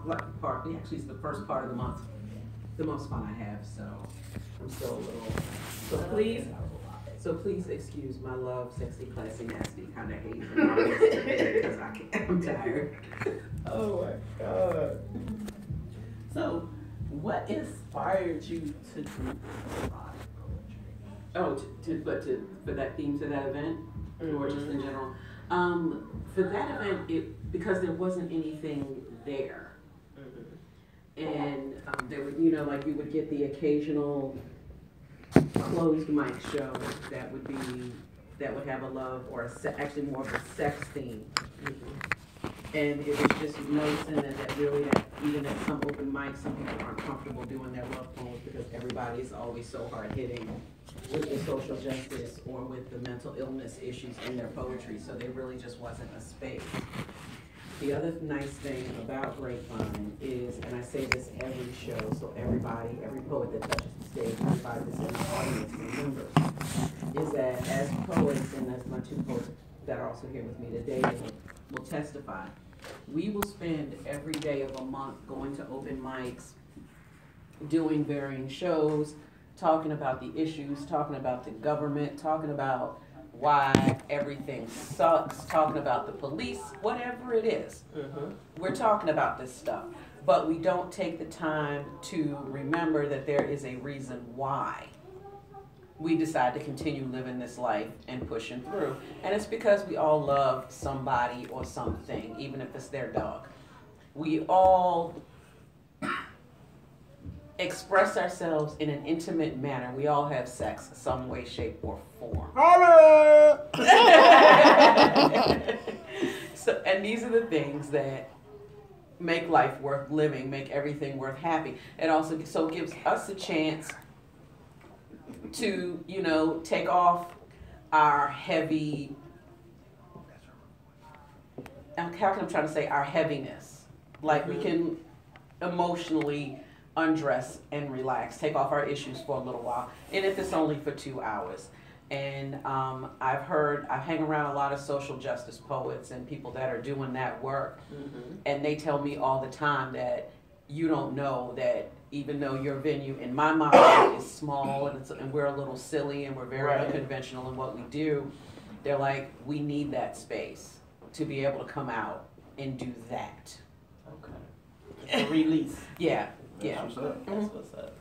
like part. Actually, it's the first part of the month, the most fun I have. So I'm still a little. So please excuse my love, sexy, classy, nasty kind of hate because I'm tired. Oh my God. So, what inspired you to do erotic poetry? Oh, for that theme to that event, or just in general. For that event, because there wasn't anything there, and there would, like you would get the occasional closed mic show that would have a love or actually more of a sex theme. And it was just noticing that even at some open mics, some people aren't comfortable doing their love poems because everybody is always so hard hitting with the social justice or with the mental illness issues in their poetry. So there really just wasn't a space. The other nice thing about Grapevine is, and I say this every show, so every poet that touches the stage, everybody that's in the audience remembers, is that as poets, and as my two poets that are also here with me today will testify, we will spend every day of a month going to open mics, doing varying shows, talking about the issues, talking about the government, talking about why everything sucks, talking about the police, whatever it is. We're talking about this stuff, but we don't take the time to remember that there is a reason why we decide to continue living this life and pushing through. And it's because we all love somebody or something, even if it's their dog. We all express ourselves in an intimate manner. We all have sex some way, shape, or form. So, and these are the things that make life worth living, make everything worth happy. It also gives us a chance to, take off our heavy, how can I try to say, our heaviness. Like we can emotionally undress and relax, take off our issues for a little while, and if it's only for 2 hours. And I hang around a lot of social justice poets and people that are doing that work, and they tell me all the time that you don't know that even though your venue, in my mind, is small and we're a little silly and we're very unconventional in what we do, they're like, we need that space to be able to come out and do that. Okay. It's a release. Yeah. That's what's up.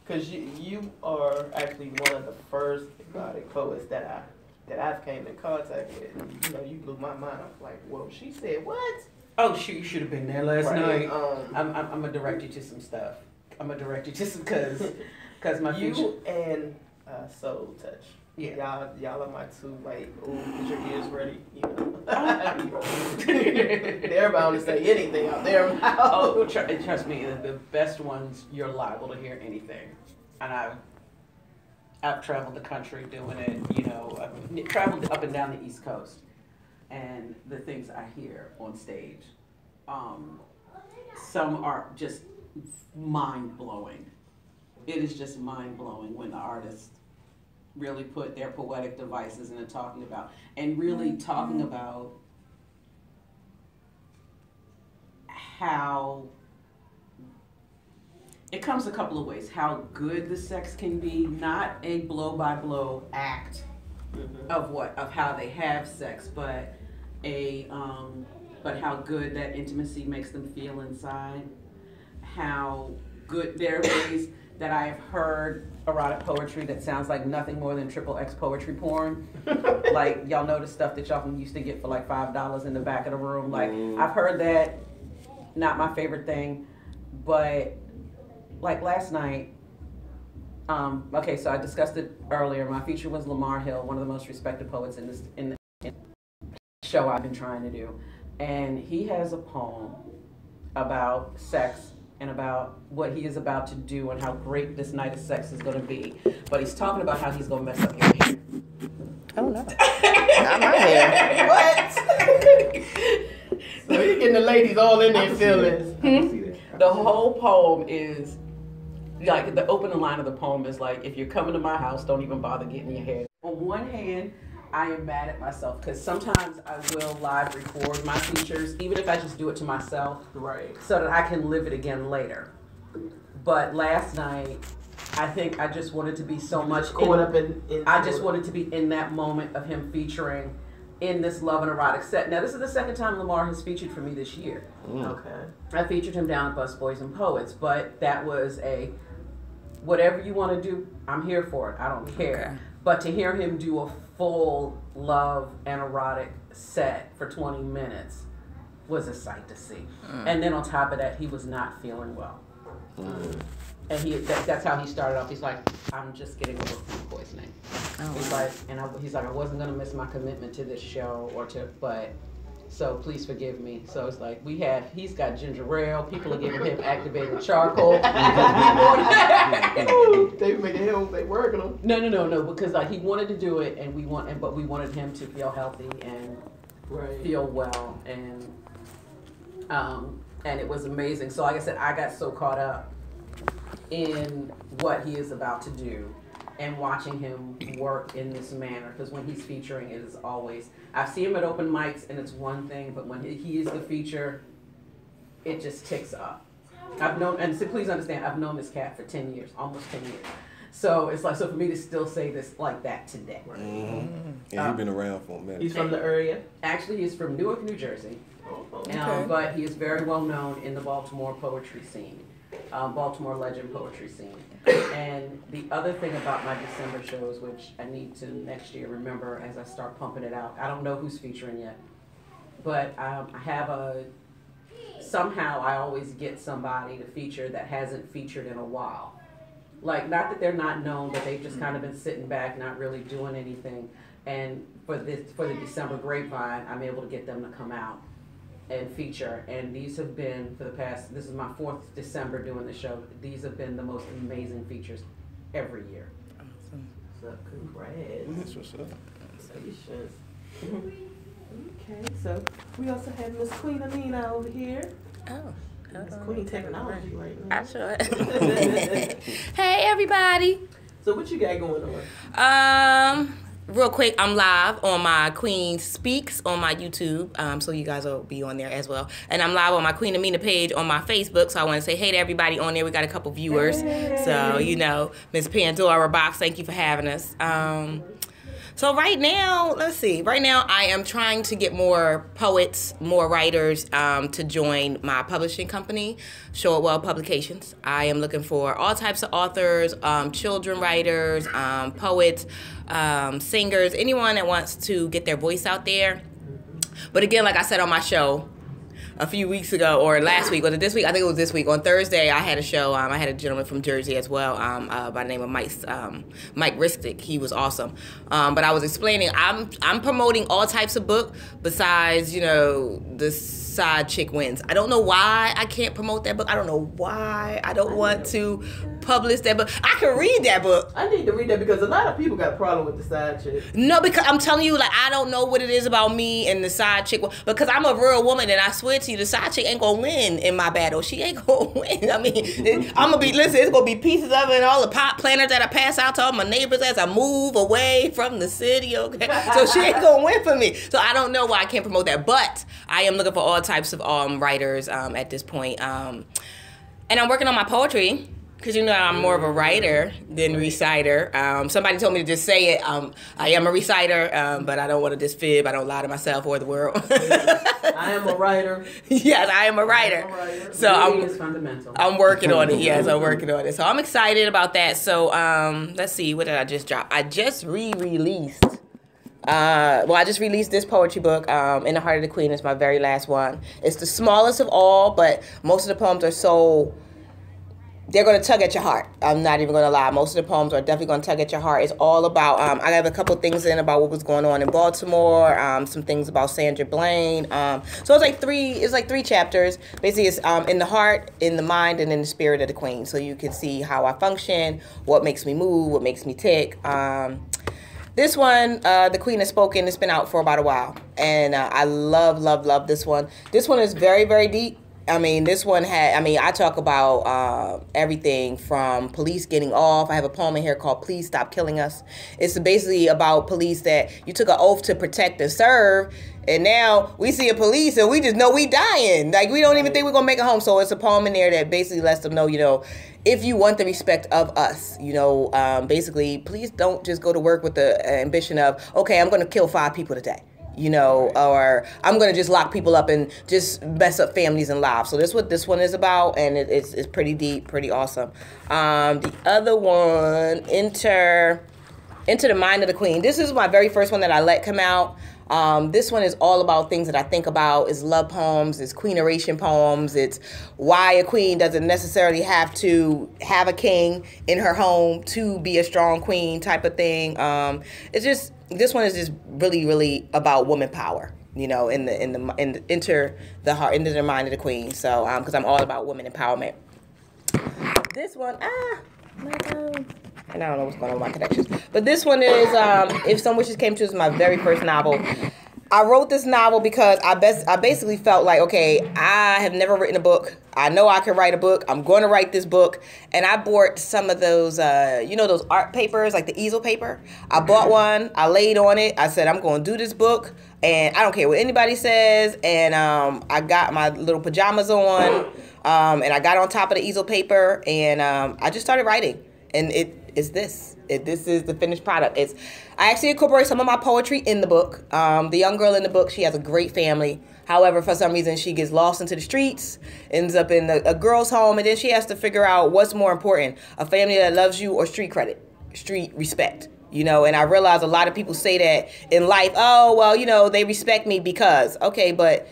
Because you are actually one of the first erotic poets that I've came in contact with. And, you blew my mind. I was like, well, she said what? Oh, shoot, you should have been there last night. I'm going to direct you to some stuff. I'm going to direct you to some, because my future. You and Soul Touch. Yeah. Y'all are my two, like, get your ears ready, They're bound to say anything out there. Oh, trust me, the best ones, you're liable to hear anything. And I've traveled the country doing it, I've traveled up and down the East Coast. And the things I hear on stage, some are just mind-blowing. It is just mind-blowing when the artists really put their poetic devices into talking about how it comes a couple of ways. How good the sex can be, not a blow-by-blow act of how they have sex, but how good that intimacy makes them feel inside. How good there are ways that I've heard erotic poetry that sounds like nothing more than XXX poetry porn. Like, y'all know the stuff that y'all used to get for like $5 in the back of the room. Like, I've heard that. Not my favorite thing, but like last night, okay, so I discussed it earlier. My feature was Lamar Hill, one of the most respected poets in the show I've been trying to do. And he has a poem about sex and about what he is about to do and how great this night of sex is going to be. But he's talking about how he's going to mess up your hair. Oh, no. Not my hair. What? So you're getting the ladies all in their feelings. The whole poem is, like, the opening line of the poem is like, if you're coming to my house, don't even bother getting your hair. On one hand, I am mad at myself because sometimes I will live record my features, even if I just do it to myself, Right. so that I can live it again later. But last night, I think I just wanted to be so much caught up in I just wanted to be in that moment of him featuring in this love and erotic set. Now, this is the second time Lamar has featured for me this year. Okay. I featured him down at Busboys and Poets, but that was a whatever you want to do, I'm here for it. I don't care. Okay. But to hear him do a full love and erotic set for 20 minutes was a sight to see. And then on top of that, he was not feeling well. And that's how he started off. He's like, I'm just getting over food poisoning. He's like, he's like, I wasn't gonna miss my commitment to this show but so please forgive me. So it's like he's got ginger ale. People are giving him activated charcoal. They making him, they working on. No, because like he wanted to do it, and but we wanted him to feel healthy and feel well, and it was amazing. So like I said, I got so caught up in what he is about to do and watching him work in this manner, because when he's featuring, it is always, I see him at open mics and it's one thing, but when he is the feature, it just ticks up. So please understand, I've known this cat for 10 years, almost 10 years. So it's like, so for me to still say this like that today. Yeah, he's been around for a minute. He's from the area? Actually, he's from Newark, New Jersey. But he is very well known in the Baltimore poetry scene. Baltimore legend poetry scene. And the other thing about my December shows, which I need to next year remember as I start pumping it out, I don't know who's featuring yet, but I have somehow I always get somebody to feature that hasn't featured in a while. Like, not that they're not known, but they've just kind of been sitting back, not really doing anything. And for the December Grapevine, I'm able to get them to come out and feature, and these have been this is my 4th December doing the show. These have been the most amazing features every year. Awesome. What's up? Congrats. That's what's up. Congratulations. Okay, so we also have Miss Queen A.M.I.N.A over here. Oh. Miss Queen Technology right now. I sure. Hey everybody. So what you got going on? Real quick, I'm live on my Queen Speaks on my YouTube, so you guys will be on there as well. And I'm live on my Queen A.M.I.N.A page on my Facebook, so I want to say hey to everybody on there. We got a couple viewers, so you know, Miss Pandora Box, thank you for having us. So right now, let's see. Right now, I am trying to get more poets, more writers to join my publishing company, Shortwell Publications. I am looking for all types of authors, children writers, poets, singers, anyone that wants to get their voice out there. But again, like I said on my show a few weeks ago, or last week, was it this week? I think it was this week. On Thursday, I had a show. I had a gentleman from Jersey as well, by the name of Mike Ristick. He was awesome. But I was explaining, I'm promoting all types of book besides, you know, the Side Chick Wins. I don't know why I can't promote that book. I don't know why I don't want to publish that book. I can read that book. I need to read that because a lot of people got a problem with the side chick. No, because I'm telling you, like, I don't know what it is about me and the side chick. Because I'm a real woman, and I swear to you, the side chick ain't gonna win in my battle. She ain't gonna win. I mean, I'm gonna be, listen, it's gonna be pieces of it and all the pot planters that I pass out to all my neighbors as I move away from the city, okay? So she ain't gonna win for me. So I don't know why I can't promote that. But I am looking for all types of writers at this point. And I'm working on my poetry. Because, you know, I'm more of a writer than reciter. Somebody told me to just say it. I am a reciter, but I don't want to just fib. I don't lie to myself or the world. I am a writer. Yes, I am a writer. So I'm working on it. Yes, I'm working on it. So I'm excited about that. So let's see. What did I just drop? I just re-released. I just released this poetry book, In the Heart of the Queen. It's my very last one. It's the smallest of all, but most of the poems are so... They're going to tug at your heart. I'm not even going to lie. Most of the poems are definitely going to tug at your heart. It's all about, I have a couple things in about what was going on in Baltimore, some things about Sandra Blaine. So it's like three chapters. Basically, it's in the heart, in the mind, and in the spirit of the queen. So you can see how I function, what makes me move, what makes me tick. This one, The Queen Has Spoken, it's been out for about a while. And I love, love, love this one. This one is very, very deep. I mean, this one had, I mean, I talk about everything from police getting off. I have a poem in here called Please Stop Killing Us. It's basically about police that you took an oath to protect and serve, and now we see a police and we just know we dying. Like, we don't even think we're going to make it home. So it's a poem in there that basically lets them know, you know, if you want the respect of us, you know, basically, please don't just go to work with the ambition of, okay, I'm going to kill 5 people today. You know, or I'm going to just lock people up and just mess up families and lives. So that's what this one is about, and it's pretty deep, pretty awesome. The other one, Enter the Mind of the Queen. This is my very first one that I let come out. This one is all about things that I think about. It's love poems, it's queeneration poems, it's why a queen doesn't necessarily have to have a king in her home to be a strong queen type of thing. It's just, this one is just really, really about woman power, you know, enter the heart, into the mind of the queen. So, because I'm all about women empowerment. This one, my phone. And I don't know what's going on with my connections. But this one is, If Some Wishes Came True, is my very first novel. I wrote this novel because I basically felt like, okay, I have never written a book. I know I can write a book. I'm going to write this book. And I bought some of those, you know, those art papers, like the easel paper. I bought one. I laid on it. I said, I'm going to do this book. And I don't care what anybody says. And I got my little pajamas on. And I got on top of the easel paper. And I just started writing. And this is the finished product. I actually incorporate some of my poetry in the book. The young girl in the book, she has a great family. However, for some reason, she gets lost into the streets, ends up in a girl's home, and then she has to figure out what's more important, a family that loves you or street credit, street respect. You know, and I realize a lot of people say that in life, oh, well, you know, they respect me because, okay, but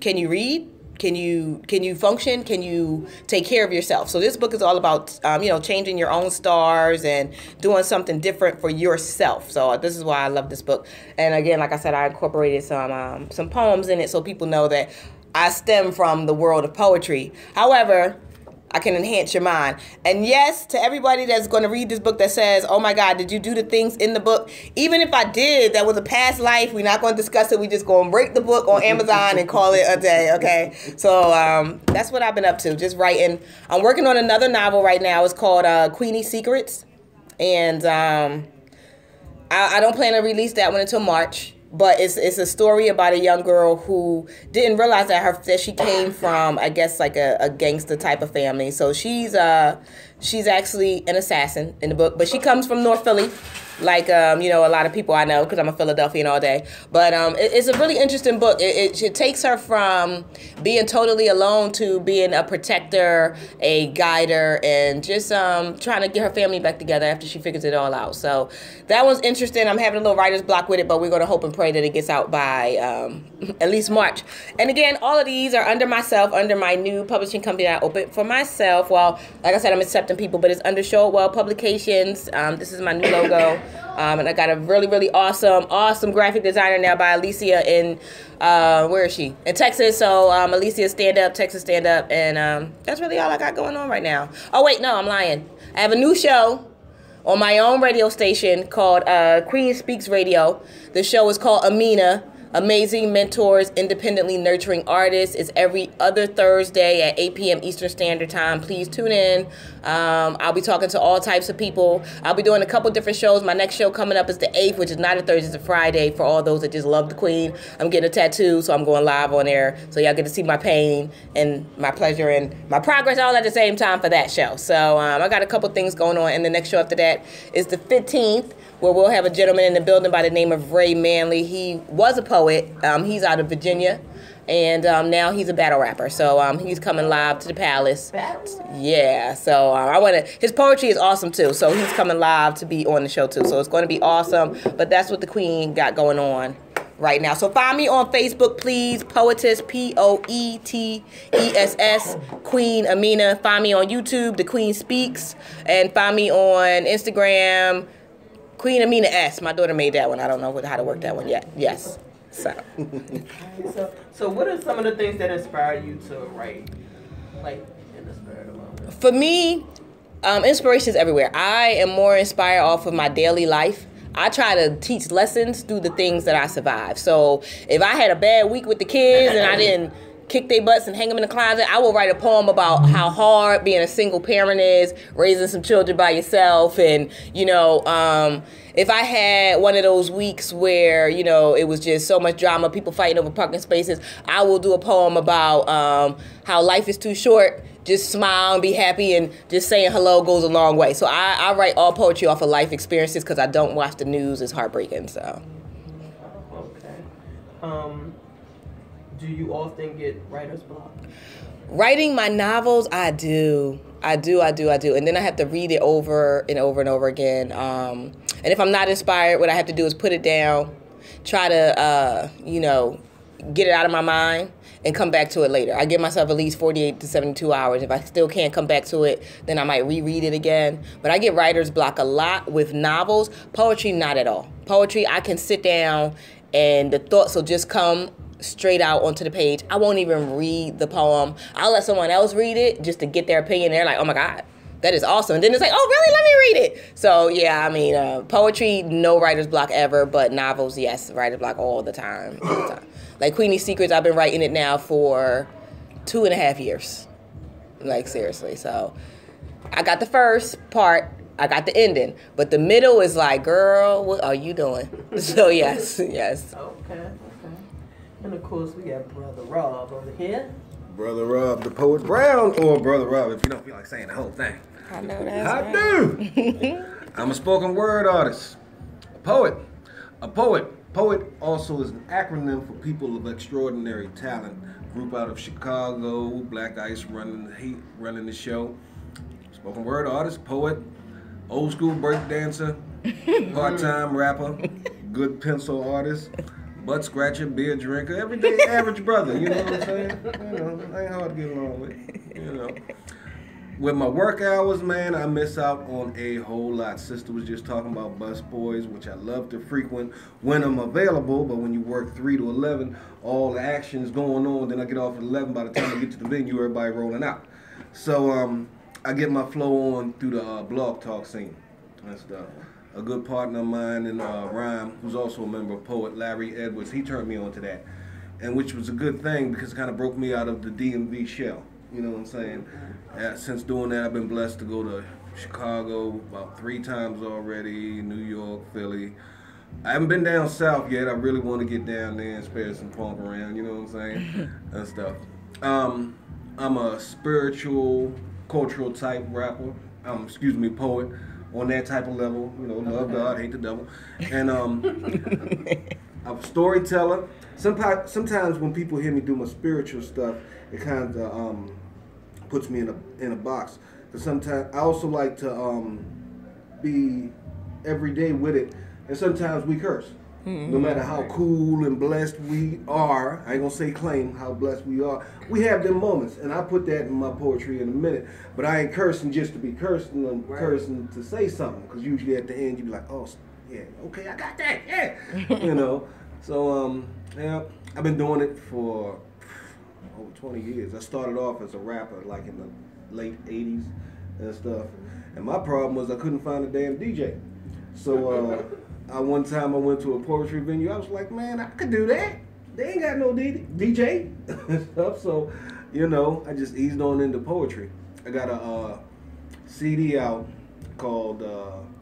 can you read? Can you function? Can you take care of yourself? So this book is all about, you know, changing your own stars and doing something different for yourself. So this is why I love this book. And again, like I said, I incorporated some poems in it so people know that I stem from the world of poetry. However, I can enhance your mind. And yes, to everybody that's going to read this book that says, oh my God, did you do the things in the book? Even if I did, that was a past life. We're not going to discuss it. We just going to break the book on Amazon and call it a day, okay? So that's what I've been up to, just writing. I'm working on another novel right now. It's called Queenie Secrets. And I don't plan to release that one until March. But it's a story about a young girl who didn't realize that she came from, I guess, like a gangster type of family. So she's actually an assassin in the book, but she comes from North Philly, like you know, a lot of people I know because I'm a Philadelphian all day. But it's a really interesting book. It takes her from being totally alone to being a protector, a guider, and just trying to get her family back together after she figures it all out. So that one's interesting. I'm having a little writer's block with it, but we're going to hope and pray that it gets out by at least March. And again, all of these are under my new publishing company that I opened for myself. Well, like I said, I'm accepting people, but it's under Showwell Publications. This is my new logo. And I got a really, really awesome graphic designer now by Alicia in, where is she? In Texas. So Alicia Stand Up, Texas Stand Up. And that's really all I got going on right now. Oh, wait, no, I'm lying. I have a new show on my own radio station called Queen Speaks Radio. The show is called A.M.I.N.A, Amazing Mentors, Independently Nurturing Artists. It's every other Thursday at 8 p.m. Eastern Standard Time. Please tune in. I'll be talking to all types of people. I'll be doing a couple different shows. My next show coming up is the 8th, which is not a Thursday, it's a Friday for all those that just love the Queen. I'm getting a tattoo, so I'm going live on there. So y'all get to see my pain and my pleasure and my progress all at the same time for that show. So I got a couple things going on. And the next show after that is the 15th, where we'll have a gentleman in the building by the name of Ray Manley. He was a poet. He's out of Virginia, and now he's a battle rapper. So he's coming live to the Palace. Yeah. So his poetry is awesome too. So he's coming live to be on the show too. So it's going to be awesome. But that's what the Queen got going on right now. So find me on Facebook, please. Poetess, Poetess, Queen A.M.I.N.A. Find me on YouTube, The Queen Speaks, and find me on Instagram, Queen A.M.I.N.A S. My daughter made that one. I don't know how to work that one yet. Yes. So what are some of the things that inspire you to write, like in the spur of the moment? For me, inspiration is everywhere. I am more inspired off of my daily life. I try to teach lessons through the things that I survive. So if I had a bad week with the kids and I didn't kick their butts and hang them in the closet. I will write a poem about how hard being a single parent is, raising some children by yourself, and if I had one of those weeks where, it was just so much drama, people fighting over parking spaces, I will do a poem about how life is too short. Just smile and be happy, and just saying hello goes a long way. So I write all poetry off of life experiences because I don't watch the news. It's heartbreaking, so. Okay. Do you often get writer's block? Writing my novels, I do. And then I have to read it over and over and over again. And if I'm not inspired, what I have to do is put it down, try to, get it out of my mind and come back to it later. I give myself at least 48 to 72 hours. If I still can't come back to it, then I might reread it again. But I get writer's block a lot with novels. Poetry, not at all. Poetry, I can sit down and the thoughts will just come straight out onto the page. I won't even read the poem. I'll let someone else read it just to get their opinion. They're like, oh my God, that is awesome. And then it's like, oh really, let me read it. So yeah, poetry, no writer's block ever, but novels, yes, writer's block all the time. Like Queenie's Secrets, I've been writing it now for 2.5 years. Like seriously, so I got the first part, I got the ending, but the middle is like, girl, what are you doing? So yes. Okay. And of course, we got Brother Rob over here. Brother Rob, the Poet Brown, or Brother Rob, if you don't feel like saying the whole thing. I know that's I right. do. I'm a spoken word artist. A poet. Poet also is an acronym for people of extraordinary talent. Group out of Chicago, Black Ice running the show. Spoken word artist, poet, old school break dancer, part-time rapper, good pencil artist, butt scratcher, beer drinker, everyday average brother, you know what I'm saying? Ain't hard to get along with, With my work hours, man, I miss out on a whole lot. Sister was just talking about bus boys, which I love to frequent when I'm available, but when you work 3 to 11, all the action's going on, then I get off at 11, by the time I get to the venue, everybody rolling out. So I get my flow on through the blog talk scene and stuff. A good partner of mine in rhyme, who's also a member of Poet, Larry Edwards, he turned me on to that, and which was a good thing because it kind of broke me out of the DMV shell. You know what I'm saying? Since doing that, I've been blessed to go to Chicago about 3 times already, New York, Philly. I haven't been down south yet. I really want to get down there and spare some punk around, you know what I'm saying? And stuff. I'm a spiritual, cultural type rapper. Poet on that type of level. Love God, hate the devil. And I'm a storyteller. Sometimes when people hear me do my spiritual stuff, it kind of puts me in a box. But sometimes I also like to be every day with it, and sometimes we curse. No matter how cool and blessed we are, I ain't gonna say claim how blessed we are. We have them moments, and I put that in my poetry in a minute. But I ain't cursing just to be cursing. I'm cursing to say something, because usually at the end you be like, oh yeah, okay, I got that, yeah, So yeah, I've been doing it for over 20 years. I started off as a rapper like in the late 80s and stuff. And my problem was I couldn't find a damn DJ. So one time I went to a poetry venue. I was like, man, I could do that. They ain't got no DJ and stuff. So, I just eased on into poetry. I got a CD out called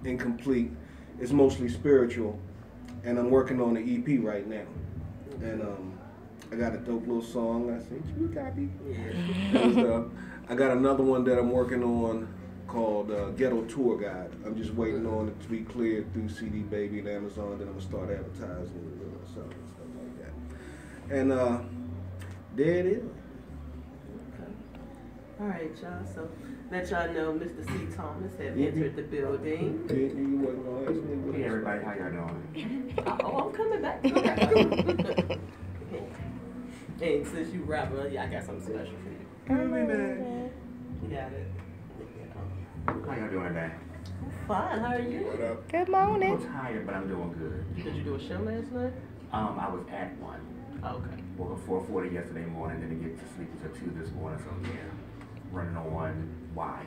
Incomplete. It's mostly spiritual. And I'm working on an EP right now. And I got a dope little song. I sent you a copy. And I got another one that I'm working on called Ghetto Tour Guide. I'm just waiting on it to be cleared through CD Baby and Amazon. Then I'm gonna start advertising and stuff like that. And there it is. Okay. All right, y'all. So let y'all know Mr. C. Thomas have entered the building. Hey everybody, how y'all doing? I'm coming back. And since you rapper, I got something special for you. You got it. How y'all doing today? Fine, how are you? What up? Good I'm morning. tired, but I'm doing good. Did you do a show last night? I was at one. Okay. Woke up 4:40 yesterday morning, didn't get to sleep until 2 this morning, so yeah. Running on why?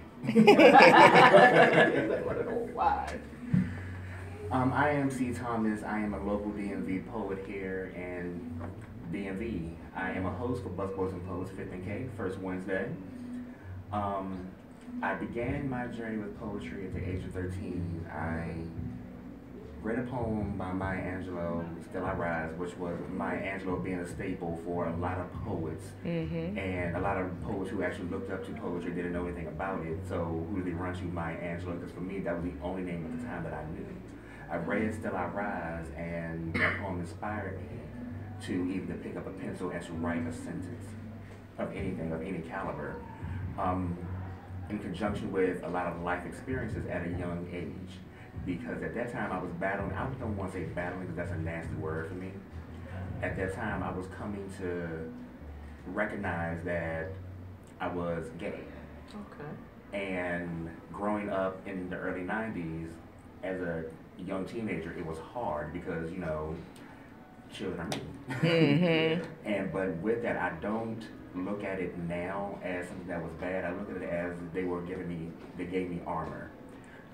Why? I am C. Thomas. I am a local DMV poet here in DMV. I am a host for Busboys and Poets 5th and K, first Wednesday. I began my journey with poetry at the age of 13. I read a poem by Maya Angelou, Still I Rise, which was Maya Angelou being a staple for a lot of poets. And a lot of poets who actually looked up to poetry didn't know anything about it. So who did they run to? Maya Angelou, because for me, that was the only name at the time that I knew. I read Still I Rise, and that poem inspired me to either pick up a pencil and to write a sentence of anything, of any caliber, in conjunction with a lot of life experiences at a young age. Because at that time I was battling, I don't want to say battling because that's a nasty word for me. At that time I was coming to recognize that I was gay. Okay. And growing up in the early 90s as a young teenager, it was hard because, you know, children are mean. But with that, I don't look at it now as something that was bad. I look at it as they gave me armor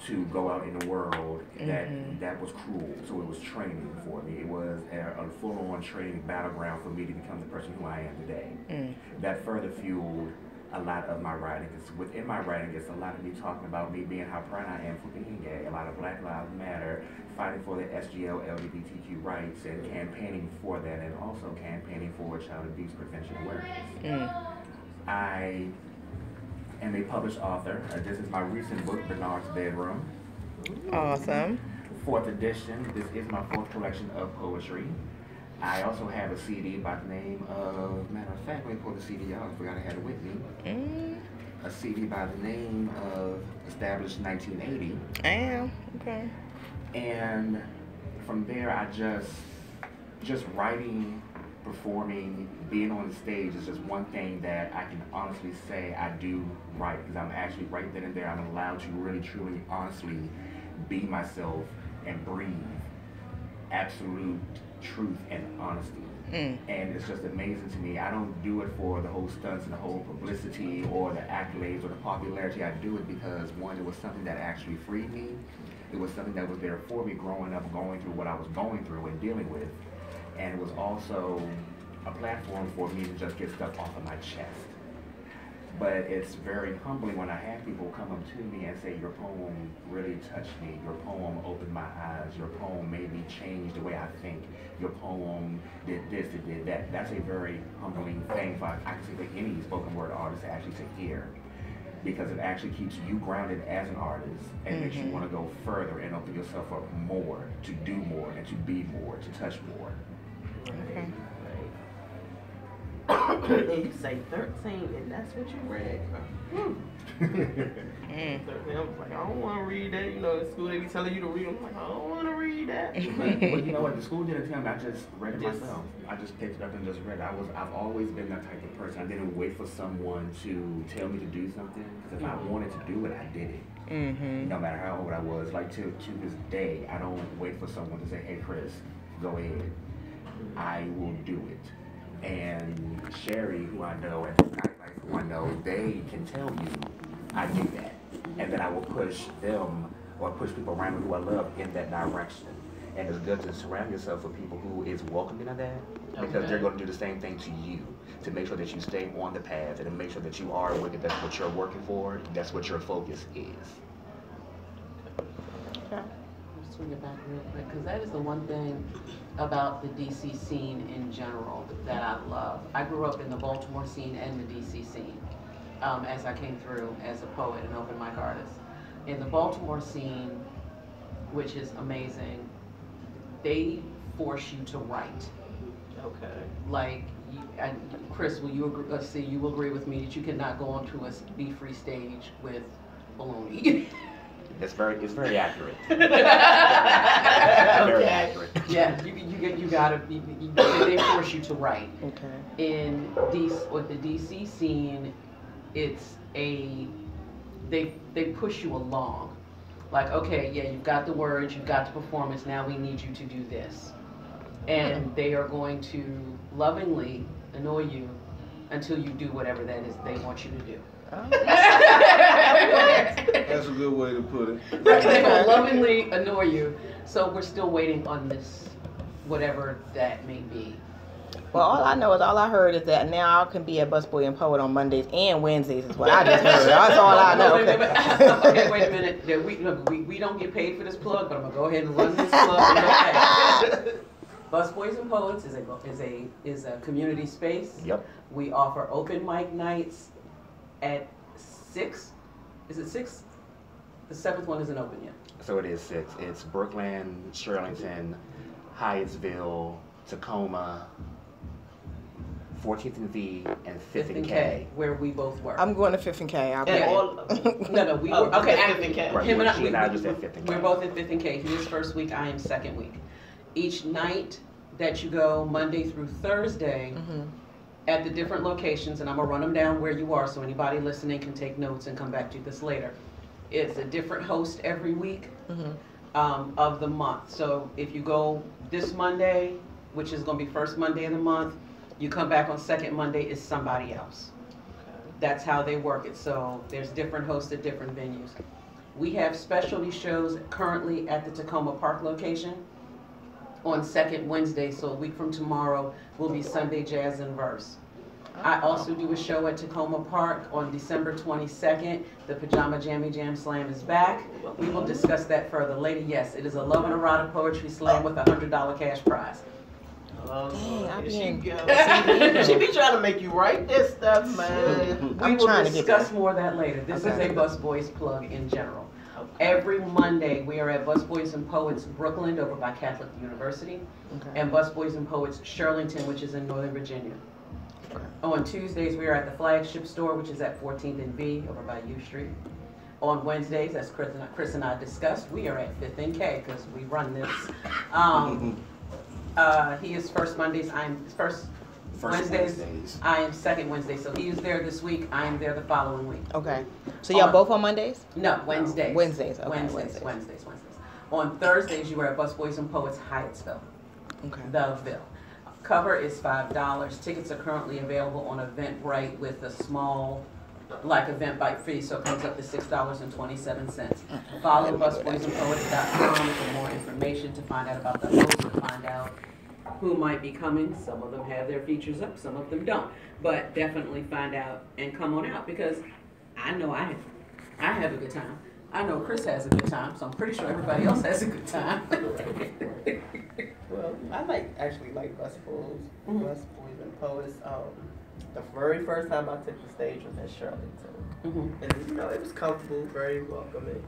to go out in the world that was cruel. So it was training for me. It was a full-on training battleground for me to become the person who I am today. That further fueled a lot of my writing. Within my writing, it's a lot of me talking about me being how proud I am for being gay, a lot of Black Lives Matter, fighting for the SGL LGBTQ rights and campaigning for that, and also campaigning for child abuse prevention awareness. I am a published author. This is my recent book, Bernard's Bedroom. Awesome. 4th edition. This is my 4th collection of poetry. I also have a CD by the name of, matter of fact, let me pull the CD out. I forgot I had it with me. A CD by the name of Established 1980. Okay. And from there, I just writing, performing, being on the stage is just one thing that I can honestly say I do right, because I'm actually right then and there. I'm allowed to really, truly, honestly be myself and breathe absolute truth and honesty. And it's just amazing to me. I don't do it for the whole stunts and the whole publicity or the accolades or the popularity. I do it because, one, it was something that actually freed me. It was something that was there for me growing up, going through what I was going through and dealing with. And it was also a platform for me to just get stuff off of my chest. But it's very humbling when I have people come up to me and say, your poem really touched me, your poem opened my eyes, your poem made me change the way I think, your poem did this, it did that. That's a very humbling thing for, I can say, for any spoken word artist actually to hear, because it actually keeps you grounded as an artist and makes you want to go further and open yourself up more, to do more and to be more, to touch more. Okay. And you say 13, and that's what you read. 13, I was like, I don't want to read that. You know, in school they be telling you to read. I'm like, I don't want to read that. But you know what? The school didn't tell me. I just read it myself. I just picked it up and just read it. I've always been that type of person. I didn't wait for someone to tell me to do something. Because if I wanted to do it, I did it. No matter how old I was. Like to this day, I don't wait for someone to say, hey, Chris, go ahead. I will do it. And Sherry, who I know, and Nightlife, who I know, they can tell you I do that. And then I will push them or push people around me who I love in that direction. And it's good to surround yourself with people who is welcoming of that, because they're going to do the same thing to you, to make sure that you stay on the path and to make sure that you are aware that's what you're working for, that's what your focus is. Swing it back real quick, because that is the one thing about the DC scene in general that I love. I grew up in the Baltimore scene and the DC scene as I came through as a poet and open mic artist. In the Baltimore scene, which is amazing, they force you to write. Okay. Like, Chris, will you agree? Let's see, you will agree with me that you cannot go onto a Be Free stage with baloney. It's very accurate. Very accurate. Yeah, you gotta they force you to write. Okay. In the DC scene, it's they push you along. Like, okay, yeah, you've got the words, you've got the performance, now we need you to do this. And they are going to lovingly annoy you until you do whatever that is they want you to do. That's a good way to put it. They will lovingly annoy you. So we're still waiting on this, whatever that may be. Well, all I heard is that now I can be a busboy and poet on Mondays and Wednesdays is what I just heard. That's all I know. Okay, wait a minute. We don't get paid for this plug, but I'm gonna go ahead and run this plug. Busboys and Poets is a community space. Yep. We offer open mic nights at 6. Is it 6? The 7th one isn't open yet. So it is 6. It's Brookland, Shirlington, Hyattsville, Tacoma, 14th and V, and 5th and K. Where we both work. I'm going to 5th and K. No, we were okay. 5th and K. Right, Him and I just at 5th and K. We're both at 5th and K. He is first week. I am second week. Each night that you go, Monday through Thursday, at the different locations, and I'm gonna run them down where you are, so anybody listening can take notes and come back to this later. It's a different host every week of the month. So if you go this Monday, which is gonna be first Monday of the month, you come back on second Monday, it's somebody else. That's how they work it. So there's different hosts at different venues. We have specialty shows currently at the Tacoma Park location on second Wednesday, so a week from tomorrow will be Sunday Jazz and Verse. I also do a show at Tacoma Park on December 22nd. The Pajama Jammy Jam Slam is back. We will discuss that further later. Yes, it is a love and erotic poetry slam with a $100 cash prize. She be trying to make you write this stuff, man. We will discuss more of that later. This is a Busboys plug in general. Every Monday, we are at Busboys and Poets Brooklyn over by Catholic University, and Busboys and Poets Shirlington, which is in Northern Virginia. On Tuesdays, we are at the Flagship Store, which is at 14th and V over by U Street. On Wednesdays, as Chris and I discussed, we are at 5th and K because we run this. He is first Mondays, I'm first Wednesdays. I am second Wednesday, so he is there this week, I am there the following week. Okay. So y'all both on Mondays? No, Wednesdays. Wednesdays, okay. Wednesdays. On Thursdays, you are at Busboys and Poets Hyattsville. Okay. The Ville. Cover is $5. Tickets are currently available on Eventbrite with a small, like Eventbrite fee, so it comes up to $6.27. Follow busboysandpoets.com for more information, to find out about the hosts, to find out who might be coming. Some of them have their features up, some of them don't. But definitely find out and come on out, because I know I have a good time. I know Chris has a good time, so I'm pretty sure everybody else has a good time. Well, I actually like Busboys and Poets. The very first time I took the stage was at Shirlington. And it was comfortable, very welcoming,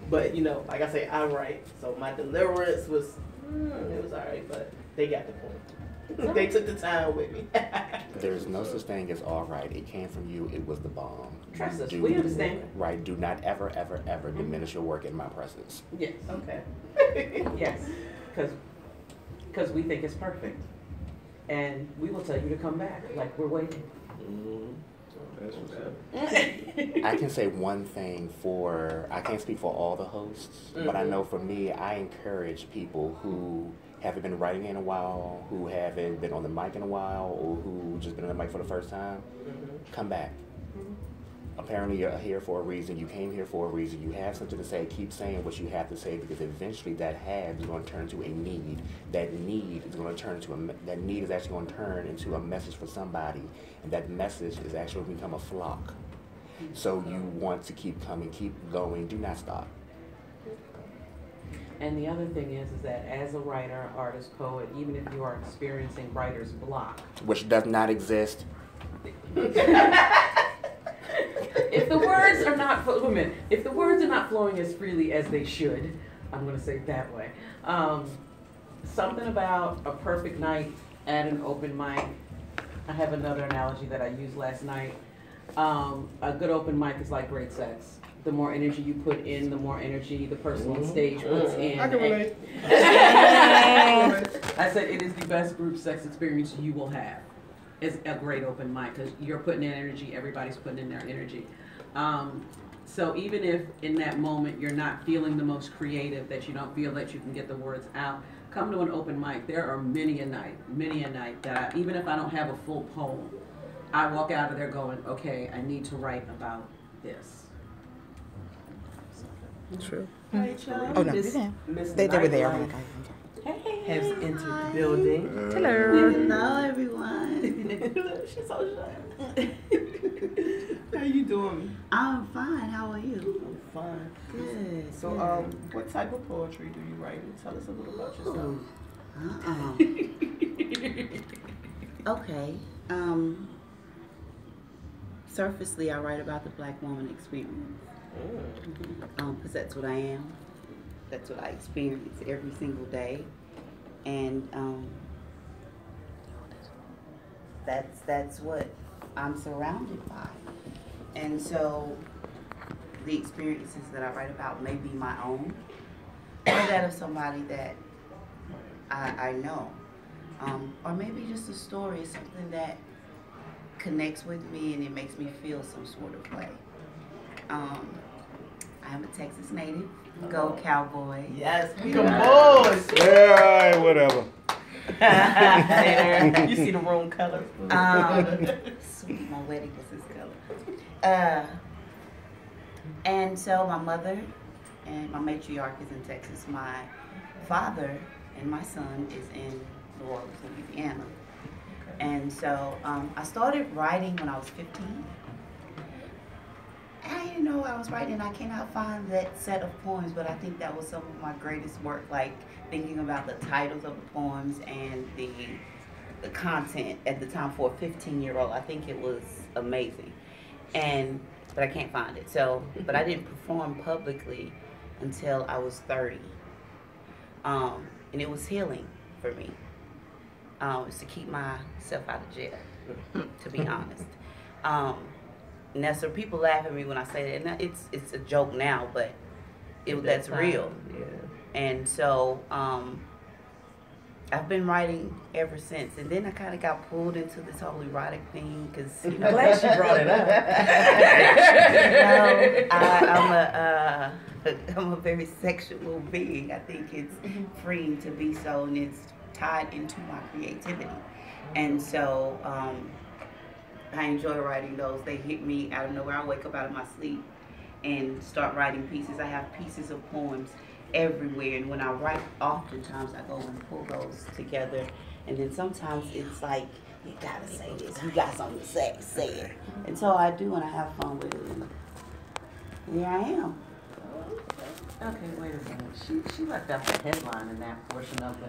But like I say, I write, so my deliverance was, it was alright, but they got the point. They took the time with me. There's no such thing as all right. It came from you. It was the bomb. Trust us. We understand. Right. Do not ever, ever, ever diminish your work in my presence. Yes. Okay. Yes. Because we think it's perfect. And we will tell you to come back. Like, we're waiting. That's what's up. I can say one thing I can't speak for all the hosts, but I know for me, I encourage people who haven't been writing in a while, who haven't been on the mic in a while, or who just been on the mic for the first time, come back. Apparently you're here for a reason. You came here for a reason. You have something to say. Keep saying what you have to say, because eventually that have is going to turn into a need. That need is going to turn into that need is actually going to turn into a message for somebody, and that message is actually going to become a flock. So you want to keep coming, keep going. Do not stop. And the other thing is that as a writer, artist, poet, even if you are experiencing writer's block, which does not exist. If the words are not if the words are not flowing as freely as they should, I'm going to say it that way. Something about a perfect night at an open mic. I have another analogy that I used last night. A good open mic is like great sex. The more energy you put in, the more energy the person on stage puts in. I can relate. I said it is the best group sex experience you will have. It's a great open mic because you're putting in energy, everybody's putting in their energy. So even if in that moment you're not feeling the most creative, that you don't feel that you can get the words out, come to an open mic. There are many a night that even if I don't have a full poem, I walk out of there going, okay, I need to write about this. True. Right, y'all. Oh, no. Miss They were there. Nightlife. has entered the building. Hello. Hello, everyone. She's so shy. How you doing? I'm fine. How are you? I'm fine. Good. So, what type of poetry do you write? Tell us a little about yourself. Okay. Surfacely, I write about the Black woman experience. Because that's what I am. That's what I experience every single day, and that's what I'm surrounded by. And so, the experiences that I write about may be my own, or that of somebody that I know, or maybe just a story, something that connects with me and it makes me feel some sort of way. I'm a Texas native. Go Cowboys. Yes, we the boys. Yeah, all right, whatever. You see the room colors. Sweet, my wedding was this color. And so my mother and my matriarch is in Texas. My father and my son is in New Orleans, Louisiana. And so I started writing when I was 15. And I was writing, I cannot find that set of poems, but I think that was some of my greatest work, like thinking about the titles of the poems and the content at the time for a 15-year-old. I think it was amazing. But I can't find it. So, but I didn't perform publicly until I was 30. And it was healing for me. It's to keep myself out of jail, to be honest. And that's so people laugh at me when I say that. And it's a joke now, but that's real. Yeah. And so I've been writing ever since. And then I kind of got pulled into this whole erotic thing because I'm glad she brought it up. I'm a very sexual being. I think it's freeing to be so, and it's tied into my creativity. And so I enjoy writing those. They hit me out of nowhere. I wake up out of my sleep and start writing pieces. I have pieces of poems everywhere, and when I write, oftentimes I go and pull those together, and then sometimes it's like, you gotta say this, you got something to say it. And so I do, and I have fun with it, and here I am. Okay, wait a minute. She left out the headline in that portion of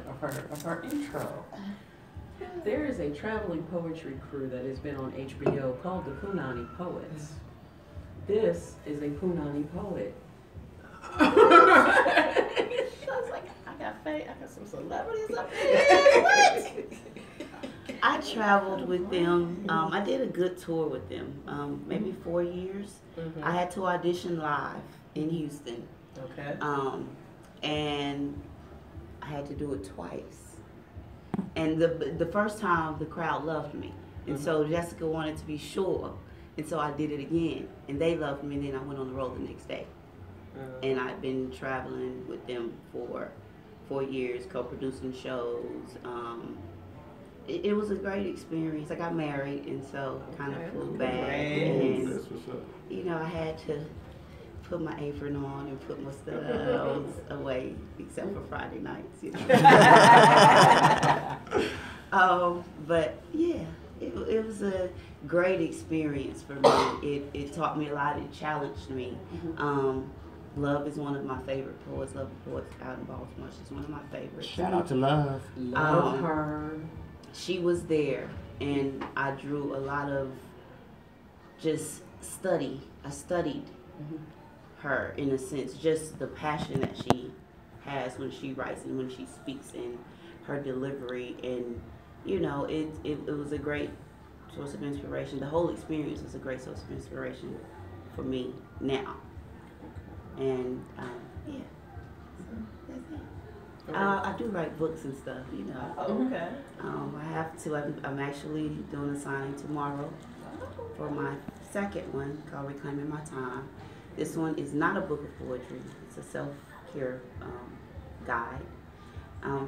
her intro. There is a traveling poetry crew that has been on HBO called the Punani Poets. This is a Punani poet. I was like, I got some celebrities up here. What? I traveled with them. I did a good tour with them, maybe 4 years. I had to audition live in Houston. Okay. And I had to do it twice. And the first time, the crowd loved me. And so Jessica wanted to be sure. And so I did it again. And they loved me, and then I went on the road the next day. And I've been traveling with them for 4 years, co-producing shows. It was a great experience. I got married, and so kind of flew back. And, That's what's up. I had to put my apron on and put my stuff away, except for Friday nights. But yeah, it was a great experience for me. It taught me a lot. It challenged me. Love is one of my favorite poets. Love the Poets out in Baltimore. She's one of my favorites. Shout out to Love. Love her. She was there, and I drew a lot of just study. I studied her in a sense, just the passion that she has when she writes and when she speaks, and her delivery, and it was a great source of inspiration. The whole experience was a great source of inspiration for me now. And yeah, so that's it. I do write books and stuff, Okay. I have to. I'm actually doing a signing tomorrow for my second one called Reclaiming My Time. This one is not a book of poetry. It's a self-care guide.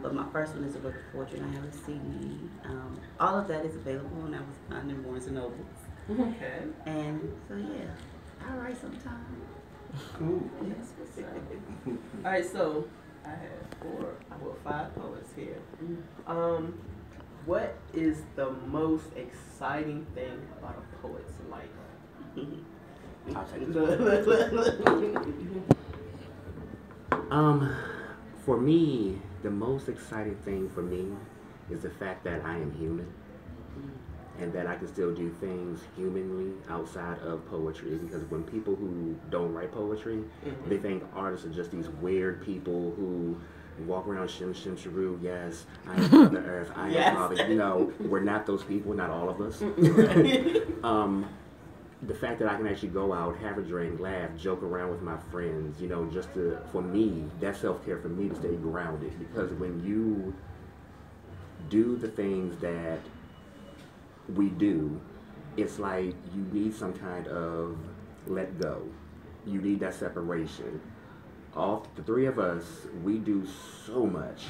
But my first one is a book of poetry, and I have a CD. All of that is available on Amazon and Barnes & Noble. Okay. And so, yeah, I write sometimes. Cool. All right, so I have 5 poets here. What is the most exciting thing about a poet's life? I'll take this one. For me, the most exciting thing for me is the fact that I am human and that I can still do things humanly outside of poetry. Because when people who don't write poetry, they think artists are just these weird people who walk around shim shim shiroo, yes, I am Father Earth, I am Father. You know, we're not those people, not all of us. The fact that I can actually go out, have a drink, laugh, joke around with my friends, you know, just to, for me, that's self-care for me to stay grounded. Because when you do the things that we do, it's like you need some kind of let go. You need that separation. All the 3 of us, we do so much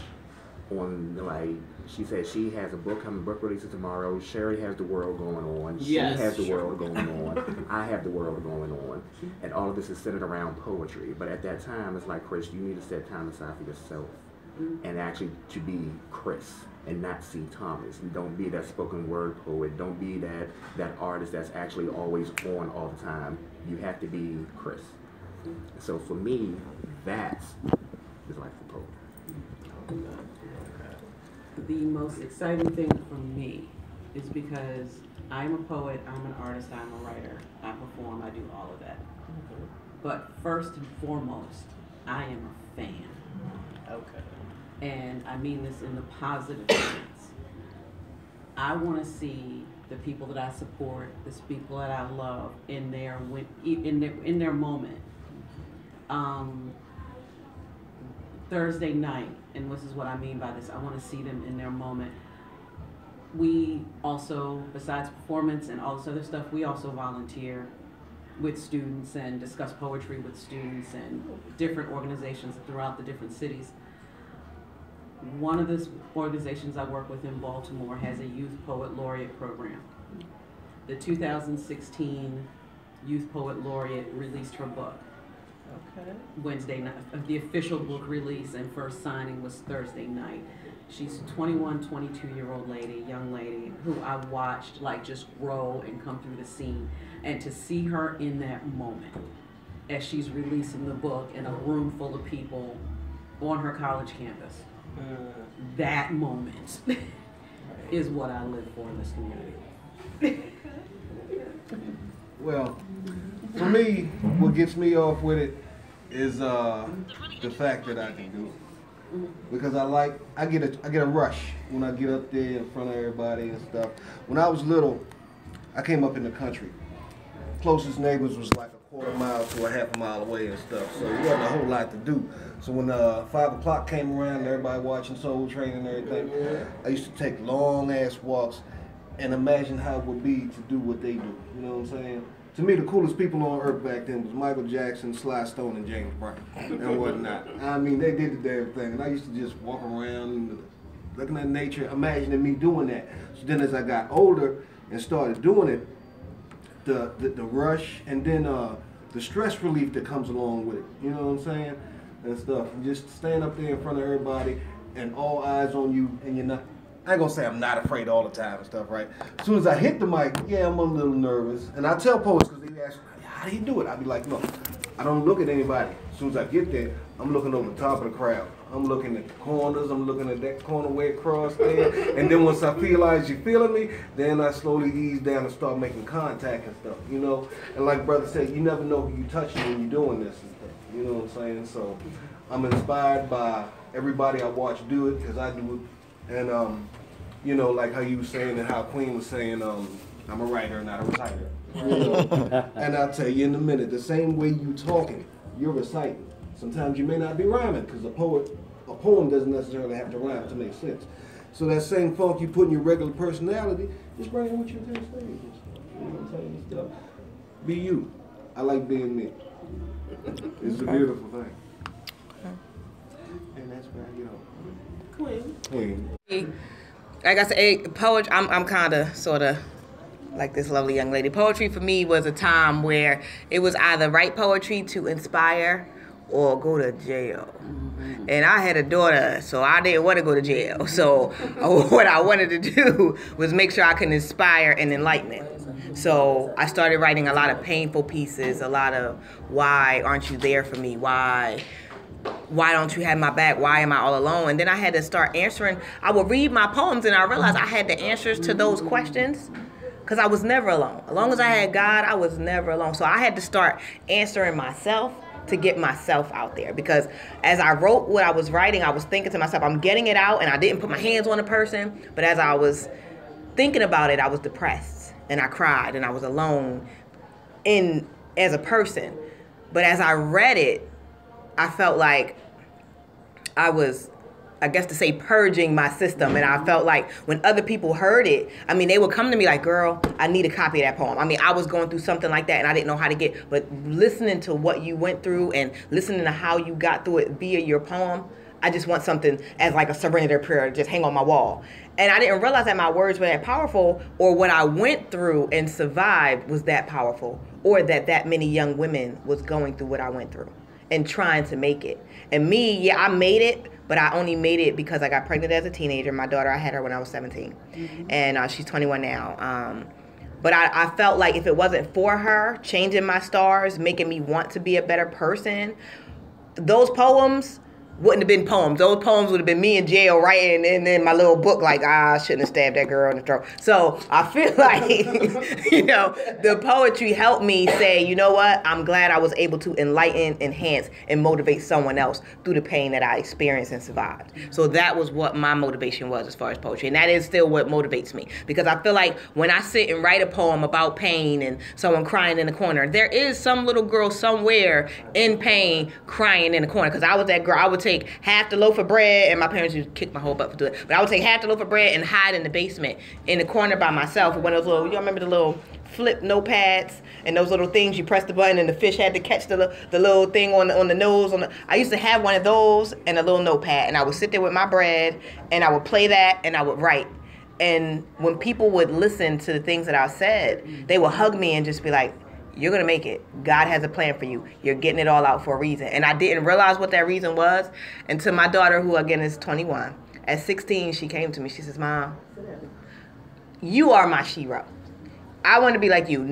on, like, she said she has a book coming, book releases tomorrow. Sherry has the world going on. Yes, she has the world going on. I have the world going on. And all of this is centered around poetry. But at that time, it's like, Chris, you need to set time aside for yourself and actually to be Chris and not C. Thomas. And don't be that spoken word poet. Don't be that artist that's actually always on all the time. You have to be Chris. So for me, that is like the poet. The most exciting thing for me is because I'm a poet, I'm an artist, I'm a writer, I perform, I do all of that. But first and foremost, I am a fan. Okay. And I mean this in the positive sense. I want to see the people that I support, the people that I love, in their moment. Thursday night, and this is what I mean by this, I want to see them in their moment. We also, besides performance and all this other stuff, we also volunteer with students and discuss poetry with students and different organizations throughout the different cities. One of the organizations I work with in Baltimore has a Youth Poet Laureate program. The 2016 Youth Poet Laureate released her book. Okay. Wednesday night. The official book release and first signing was Thursday night. She's a 21, 22-year-old lady, young lady, who I watched like just grow and come through the scene. And to see her in that moment as she's releasing the book in a room full of people on her college campus, that moment is what I live for in this community. Well, for me, what gets me off with it is the fact that I can do it. Because I get a rush when I get up there in front of everybody and stuff. When I was little, I came up in the country. Closest neighbors was like a quarter mile to a half a mile away and stuff, so there wasn't a whole lot to do. So when 5 o'clock came around and everybody watching Soul Train and everything, I used to take long ass walks and imagine how it would be to do what they do. You know what I'm saying? To me, the coolest people on earth back then was Michael Jackson, Sly Stone, and James Brown, and whatnot. I mean, they did the damn thing, and I used to just walk around looking at nature, imagining me doing that. So then as I got older and started doing it, the rush and then the stress relief that comes along with it, you know what I'm saying, and stuff. And just stand up there in front of everybody and all eyes on you, and you're not, I ain't gonna say I'm not afraid all the time and stuff, right? As soon as I hit the mic, yeah, I'm a little nervous. And I tell poets, because they ask, how do you do it? I be like, no, I don't look at anybody. As soon as I get there, I'm looking over the top of the crowd. I'm looking at the corners, I'm looking at that corner way across there. And then once I realize you're feeling me, then I slowly ease down and start making contact and stuff, you know? And like brother said, you never know who you're touching when you're doing this and stuff, you know what I'm saying? So I'm inspired by everybody I watch do it, because I do it. And you know, like how you were saying and how Queen was saying, I'm a writer, not a reciter. You know? And I'll tell you in a minute, the same way you talking, you're reciting. Sometimes you may not be rhyming, because a poem doesn't necessarily have to rhyme to make sense. So that same funk you put in your regular personality, just bring it with you to the stage. You know what I'm saying? Stuff. Be you. I like being me. It's a beautiful thing. And that's where I get on. Queen. Like I said, I'm kind of sort of like this lovely young lady. Poetry for me was a time where it was either write poetry to inspire or go to jail. And I had a daughter, so I didn't want to go to jail. So what I wanted to do was make sure I could inspire and enlighten it. So I started writing a lot of painful pieces, a lot of why aren't you there for me? Why don't you have my back? Why am I all alone? And then I had to start answering. I would read my poems and I realized I had the answers to those questions because I was never alone. As long as I had God, I was never alone. So I had to start answering myself to get myself out there, because as I wrote what I was writing, I was thinking to myself, I'm getting it out, and I didn't put my hands on a person, but as I was thinking about it, I was depressed and I cried and I was alone as a person. But as I read it, I felt like I was, I guess to say, purging my system. And I felt like when other people heard it, I mean, they would come to me like, girl, I need a copy of that poem. I mean, I was going through something like that and I didn't know how to get, but listening to what you went through and listening to how you got through it via your poem, I just want something as like a surrender prayer to just hang on my wall. And I didn't realize that my words were that powerful, or what I went through and survived was that powerful, or that many young women was going through what I went through and trying to make it. And me, yeah, I made it, but I only made it because I got pregnant as a teenager. My daughter, I had her when I was 17. And she's 21 now. But I felt like if it wasn't for her changing my stars, making me want to be a better person, those poems wouldn't have been poems. Those poems would have been me in jail writing in my little book like, I shouldn't have stabbed that girl in the throat. So I feel like, you know, the poetry helped me say, you know what, I'm glad I was able to enlighten, enhance, and motivate someone else through the pain that I experienced and survived. So that was what my motivation was as far as poetry. And that is still what motivates me. Because I feel like when I sit and write a poem about pain and someone crying in the corner, there is some little girl somewhere in pain crying in the corner. Because I was that girl. I would take half the loaf of bread, and my parents used to kick my whole butt for doing it, but I would take half the loaf of bread and hide in the basement in the corner by myself with one of those little, you remember the little flip notepads and those little things you press the button and the fish had to catch the little thing on the nose. I used to have one of those and a little notepad, and I would sit there with my bread and I would play that and I would write. And when people would listen to the things that I said, they would hug me and just be like, you're going to make it. God has a plan for you. You're getting it all out for a reason. And I didn't realize what that reason was until my daughter, who again is 21, at 16, she came to me. She says, Mom, you are my shero. I want to be like you.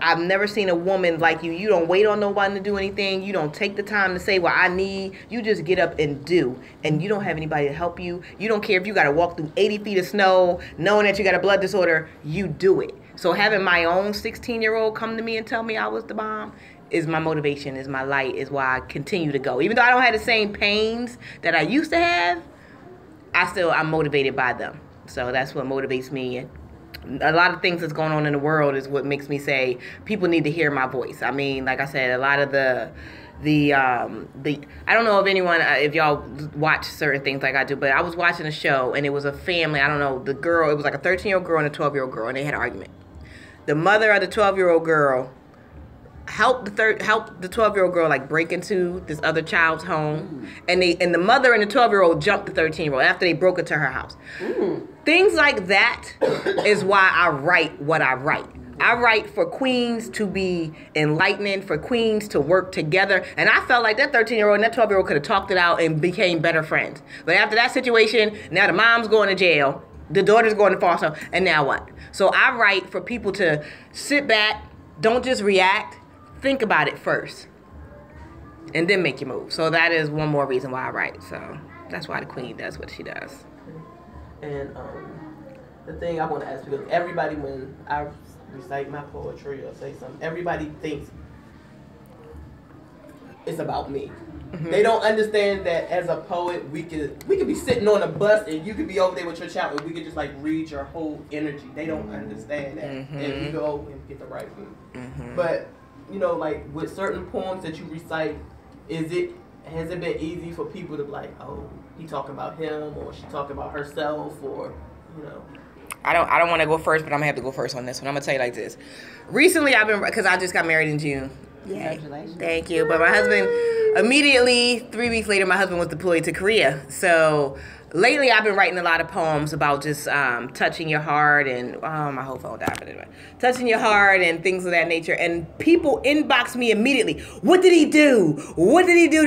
I've never seen a woman like you. You don't wait on no one to do anything. You don't take the time to say what I need. You just get up and do. And you don't have anybody to help you. You don't care if you got to walk through 80 feet of snow, knowing that you got a blood disorder. You do it. So having my own 16-year-old come to me and tell me I was the bomb is my motivation, is my light, is why I continue to go. Even though I don't have the same pains that I used to have, I'm motivated by them. So that's what motivates me. And a lot of things that's going on in the world is what makes me say people need to hear my voice. I mean, like I said, a lot of the I don't know if anyone, if y'all watch certain things like I do, but I was watching a show and it was a family. I don't know, the girl, it was like a 13-year-old girl and a 12-year-old girl, and they had an argument. The mother of the 12-year-old girl helped the 12-year-old girl like break into this other child's home, and the mother and the 12-year-old jumped the 13-year-old after they broke into her house. Things like that is why I write what I write. I write for queens to be enlightening, for queens to work together. And I felt like that 13-year-old and that 12-year-old could have talked it out and became better friends. But after that situation, now the mom's going to jail, the daughter's going to foster home, and now what? So I write for people to sit back, don't just react, think about it first, and then make your move. So that is one more reason why I write. So that's why the queen does what she does. And the thing I want to ask you is, everybody, when I recite my poetry or say something, everybody thinks it's about me. They don't understand that as a poet, we could be sitting on a bus and you could be over there with your child and we could just like read your whole energy. They don't understand that. And we go and get the right thing. But you know, like with certain poems that you recite, has it been easy for people to be like, oh, he talking about him, or she talking about herself, or you know? I don't want to go first, but I'm gonna have to go first on this one. I'm gonna tell you like this. Recently, because I just got married in June. Congratulations. Thank you. But my husband, immediately 3 weeks later, my husband was deployed to Korea. So lately, I've been writing a lot of poems about just touching your heart and, my whole phone died, but anyway, touching your heart and things of that nature. And people inbox me immediately. What did he do? What did he do to you?